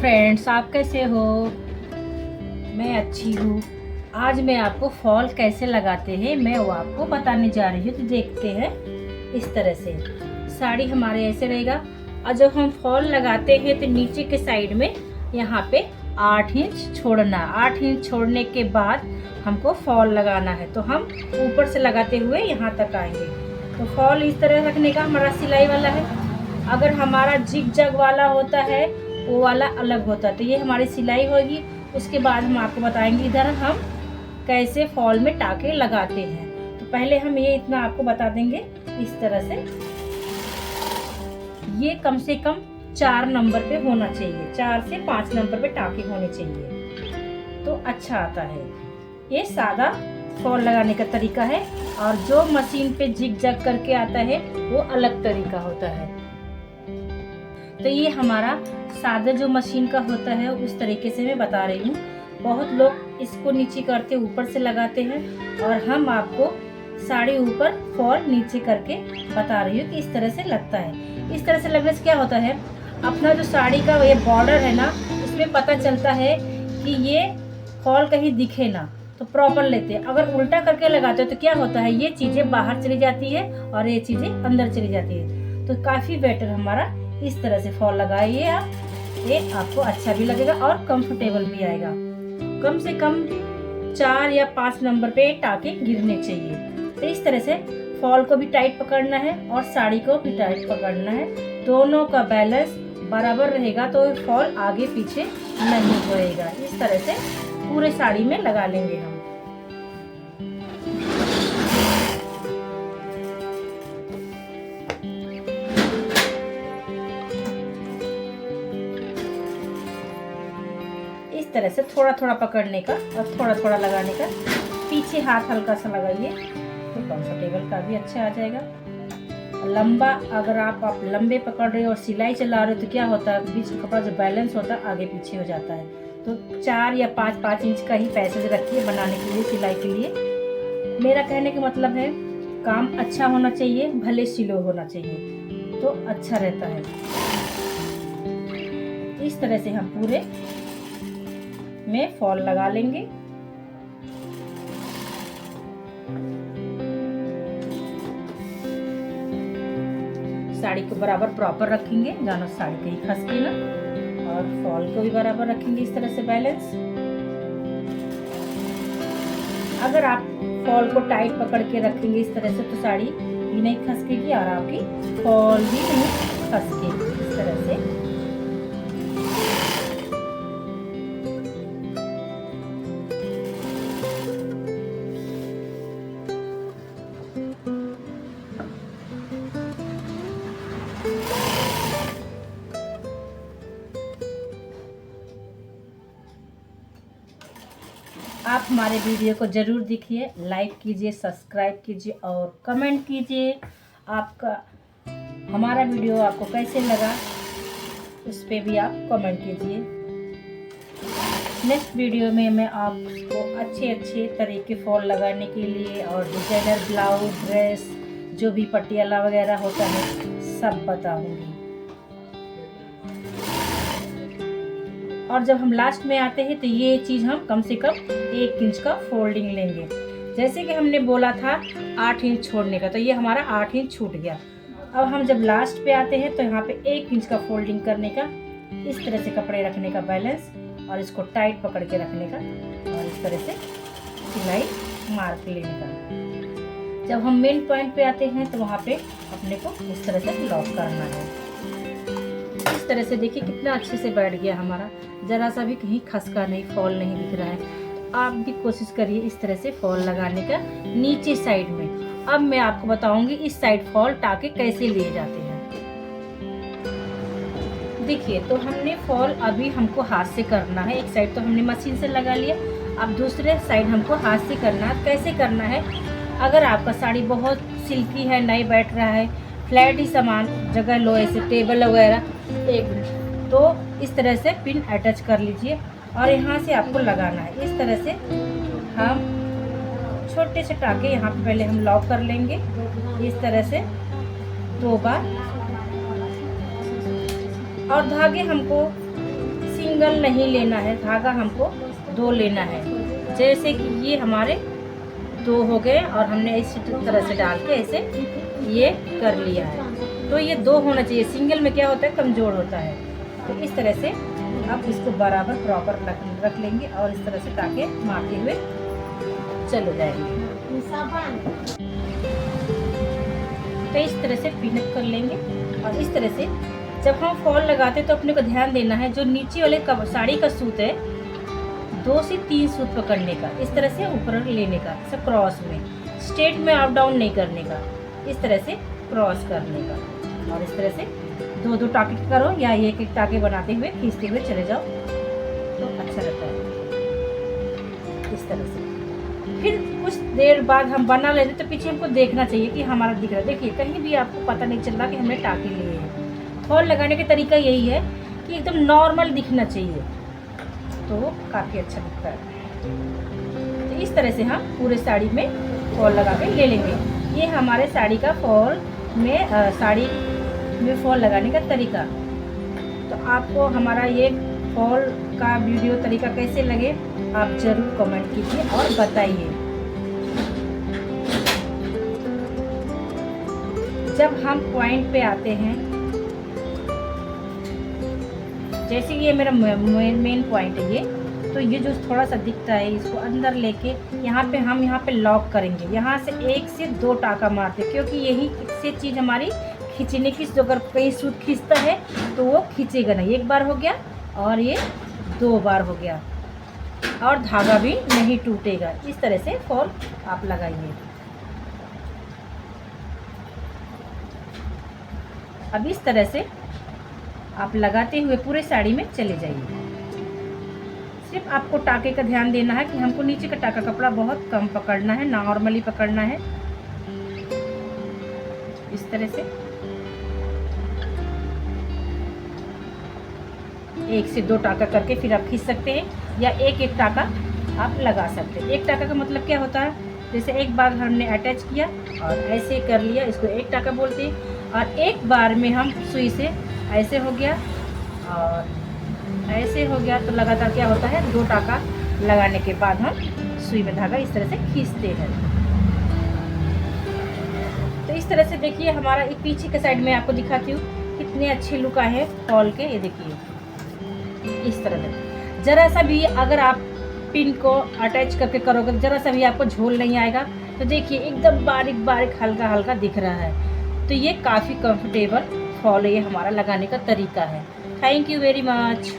Friends, आप कैसे हो? मैं अच्छी हूँ। आज मैं आपको फॉल कैसे लगाते हैं मैं वो आपको बताने जा रही हूँ। तो देखते हैं। इस तरह से साड़ी हमारे ऐसे रहेगा और जब हम फॉल लगाते हैं तो नीचे के साइड में यहाँ पे 8 इंच छोड़ना। 8 इंच छोड़ने के बाद हमको फॉल लगाना है। तो हम ऊपर से लगाते हुए यहाँ तक आएंगे। तो फॉल इस तरह रखने का हमारा सिलाई वाला है। अगर हमारा जिग जग वाला होता है वो वाला अलग होता है। तो ये हमारी सिलाई होगी। उसके बाद हम आपको बताएंगे इधर हम कैसे फॉल में टाके लगाते हैं। तो पहले हम ये इतना आपको बता देंगे। इस तरह से ये कम से कम 4 नंबर पे होना चाहिए। 4 से 5 नंबर पे टाके होने चाहिए तो अच्छा आता है। ये सादा फॉल लगाने का तरीका है और जो मशीन पे जिग जग करके आता है वो अलग तरीका होता है। तो ये हमारा सादा जो मशीन का होता है उस तरीके से मैं बता रही हूँ। बहुत लोग इसको नीचे करके ऊपर से लगाते हैं और हम आपको साड़ी ऊपर फॉल नीचे करके बता रही हूँ कि इस तरह से लगता है। इस तरह से लगने से क्या होता है, अपना जो साड़ी का ये बॉर्डर है ना, इसमें पता चलता है कि ये फॉल कहीं दिखे ना, तो प्रॉपर लेते हैं। अगर उल्टा करके लगाते हो तो क्या होता है, ये चीज़ें बाहर चली जाती है और ये चीज़ें अंदर चली जाती है। तो काफ़ी बेटर हमारा इस तरह से फॉल लगाइए आप। ये आपको अच्छा भी लगेगा और कंफर्टेबल भी आएगा। कम से कम 4 या 5 नंबर पे टाके गिरने चाहिए। तो इस तरह से फॉल को भी टाइट पकड़ना है और साड़ी को भी टाइट पकड़ना है। दोनों का बैलेंस बराबर रहेगा तो फॉल आगे पीछे नहीं होएगा। इस तरह से पूरे साड़ी में लगा लेंगे हम। इस तरह से थोड़ा थोड़ा पकड़ने का और थोड़ा थोड़ा लगाने का। पीछे हाथ हल्का सा लगाइए तो कंफर्टेबल का भी अच्छा आ जाएगा। लंबा अगर आप लंबे पकड़ रहे हो और सिलाई चला रहे हो तो क्या होता है, बीच में कपड़ा जो बैलेंस होता है आगे पीछे हो जाता है। तो 4 या 5 इंच का ही पैसेज रखिए बनाने के लिए, सिलाई के लिए। मेरा कहने का मतलब है काम अच्छा होना चाहिए, भले स्लो होना चाहिए तो अच्छा रहता है। इस तरह से हम पूरे में फॉल लगा लेंगे। साड़ी को बराबर प्रॉपर रखेंगे, जानो साड़ी कहीं खसके ना, और फॉल को भी बराबर रखेंगे इस तरह से बैलेंस। अगर आप फॉल को टाइट पकड़ के रखेंगे इस तरह से तो साड़ी भी नहीं खसकेगी और आपकी फॉल भी नहीं खसकेगी। इस तरह से आप हमारे वीडियो को ज़रूर देखिए, लाइक कीजिए, सब्सक्राइब कीजिए और कमेंट कीजिए आपका हमारा वीडियो आपको कैसे लगा, उस पर भी आप कमेंट कीजिए। नेक्स्ट वीडियो में मैं आपको अच्छे तरीके फॉल लगाने के लिए और डिजाइनर ब्लाउज, ड्रेस, जो भी पटियाला वगैरह होता है सब बताऊंगी। और जब हम लास्ट में आते हैं तो ये चीज़ हम कम से कम 1 इंच का फोल्डिंग लेंगे। जैसे कि हमने बोला था 8 इंच छोड़ने का, तो ये हमारा 8 इंच छूट गया। अब हम जब लास्ट पे आते हैं तो यहाँ पे 1 इंच का फोल्डिंग करने का, इस तरह से कपड़े रखने का बैलेंस और इसको टाइट पकड़ के रखने का और इस तरह से सिलाई मार्क लेने का। जब हम मेन पॉइंट पे आते हैं तो वहाँ पे अपने को इस तरह से लॉक करना है। इस तरह से देखिए कितना अच्छे से बैठ गया हमारा, जरा सा भी कहीं खसका नहीं, फॉल नहीं दिख रहा है। तो आप भी कोशिश करिए इस तरह से फॉल लगाने का नीचे साइड में। अब मैं आपको बताऊंगी इस साइड फॉल टाके कैसे लिए जाते हैं। देखिए, तो हमने फॉल अभी हमको हाथ से करना है। एक साइड तो हमने मशीन से लगा लिया, अब दूसरे साइड हमको हाथ से करना है। कैसे करना है, अगर आपका साड़ी बहुत सिल्की है, नहीं बैठ रहा है, फ्लैट ही सामान जगह लो, ऐसे टेबल वगैरह, तो इस तरह से पिन अटैच कर लीजिए और यहाँ से आपको लगाना है। इस तरह से हम छोटे से टाके यहाँ पे पहले हम लॉक कर लेंगे इस तरह से 2 बार। और धागे हमको सिंगल नहीं लेना है, धागा हमको 2 लेना है। जैसे कि ये हमारे 2 हो गए और हमने इस तरह से डाल के ऐसे ये कर लिया है। तो ये 2 होना चाहिए, सिंगल में क्या होता है कमज़ोर होता है। तो इस तरह से अब इसको बराबर प्रॉपर रख लेंगे और इस तरह से टाके मारते हुए चले जाएंगे। तो इस तरह से पिनअप कर लेंगे और इस तरह से जब हम फॉल लगाते हैं तो अपने को ध्यान देना है जो नीचे वाले साड़ी का सूत है 2 से 3 सूत पकड़ने का, इस तरह से ऊपर लेने का, सब क्रॉस में, स्ट्रेट में अप डाउन नहीं करने का, इस तरह से क्रॉस करने का। और इस तरह से 2-2 टाके करो या एक टाके बनाते हुए खींचते हुए चले जाओ तो अच्छा रहता है। इस तरह से फिर कुछ देर बाद हम बना लेते तो पीछे हमको देखना चाहिए कि हमारा दिख रहा है। देखिए कहीं भी आपको पता नहीं चल रहा कि हमने टाके लिए हैं। फॉल लगाने का तरीका यही है कि एकदम नॉर्मल दिखना चाहिए, तो वो काफ़ी अच्छा दिखता है। तो इस तरह से हम पूरे साड़ी में फॉल लगा के ले लेंगे। ये हमारे साड़ी का फॉल में फॉल लगाने का तरीका। तो आपको हमारा ये फॉल का वीडियो तरीका कैसे लगे आप ज़रूर कमेंट कीजिए और बताइए। जब हम पॉइंट पे आते हैं, जैसे ये मेरा मेन पॉइंट है ये, तो ये जो थोड़ा सा दिखता है इसको अंदर लेके यहाँ पे लॉक करेंगे। यहाँ से 1 से 2 टाका मारते, क्योंकि यही से चीज़ हमारी खींचने की, जो अगर कहीं सूत खींचता है तो वो खींचेगा नहीं। 1 बार हो गया और ये 2 बार हो गया और धागा भी नहीं टूटेगा। इस तरह से फॉल आप लगाइए। अब इस तरह से आप लगाते हुए पूरे साड़ी में चले जाइए। सिर्फ आपको टाके का ध्यान देना है कि हमको नीचे का टाका कपड़ा बहुत कम पकड़ना है, नॉर्मली पकड़ना है। इस तरह से 1 से 2 टाका करके फिर आप खींच सकते हैं या एक टाका आप लगा सकते हैं। 1 टाका का मतलब क्या होता है, जैसे एक बार हमने अटैच किया और ऐसे कर लिया, इसको 1 टाका बोलते हैं। और एक बार में हम सुई से ऐसे हो गया और ऐसे हो गया, तो लगातार क्या होता है 2 टाका लगाने के बाद हम सुई में धागा इस तरह से खींचते हैं। तो इस तरह से देखिए हमारा एक पीछे के साइड में आपको दिखाती हूँ कितने अच्छे लुक आए हैं फॉल के। ये देखिए इस तरह से ज़रा सा भी अगर आप पिन को अटैच करके करोगे, ज़रा सा भी आपको झोल नहीं आएगा। तो देखिए एकदम बारीक बारीक हल्का हल्का दिख रहा है। तो ये काफ़ी कंफर्टेबल फॉल ये हमारा लगाने का तरीका है। Thank you very much.